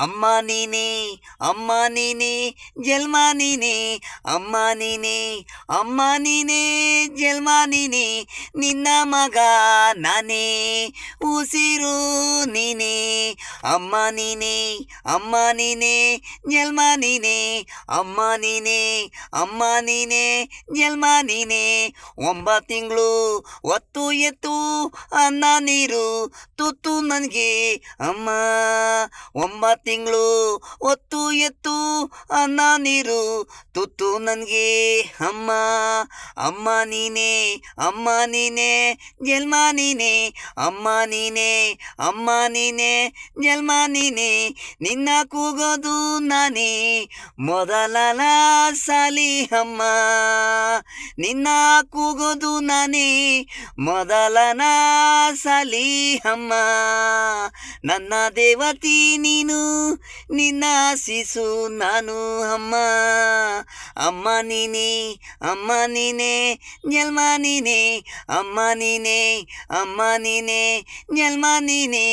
ಅಮ್ಮ ನೀನೇ, ಅಮ್ಮ ನೀನೇ, ಜನ್ಮ ನೀನೇ, ಅಮ್ಮ ನೀನೇ, ಅಮ್ಮ ನೀನೇ, ಜನ್ಮ ನೀನೇ, ನಿನ್ನ ಮಗ ನಾನೇ, ಉಸಿರು ನೀನೇ, ಅಮ್ಮ ನೀನೇ, ಅಮ್ಮ ನೀನೇ, ಜನ್ಮ ನೀನೇ, ಅಮ್ಮ ನೀನೇ, ಅಮ್ಮ ನೀನೇ, ಜನ್ಮ ನೀನೇ, 9 ತಿಂಗಳು ಹೊತ್ತು ಎತ್ತು ಅನ್ನ ನೀರು ತುತ್ತು ನನಗೆ ಅಮ್ಮ, 9 ತಿಂಗಳು ಹೊತ್ತು ಎತ್ತು ಅನ್ನ ನೀರು ತುತ್ತು ನನಗೆ ಅಮ್ಮ, ಅಮ್ಮ ನೀನೇ, ಅಮ್ಮ ನೀನೇ, ಜನ್ಮ ನೀನೇ, ಅಮ್ಮ ನೀನೇ, ಅಮ್ಮ ನೀನೇ, ಜನ್ಮ ನೀನೇ, ನಿನ್ನ ಕೂಗೋದು ನಾನೇ ಮೊದಲ ಸಾಲಿ ಅಮ್ಮ, ನಿನ್ನ ಕೂಗೋದು ನಾನೇ ಮೊದಲನ ಸಾಲಿ ಅಮ್ಮ, ನನ್ನ ದೇವತಿ ನೀನು, ನಿನ್ನ ಆಶೀಸು ನಾನು ಅಮ್ಮ, ಅಮ್ಮ ನೀನೇ, ಅಮ್ಮ ನೀನೇ, ಜನ್ಮ ನೀನೇ, ಅಮ್ಮ ನೀನೇ, ಅಮ್ಮ ನೀನೇ, ಜನ್ಮ ನೀನೇ.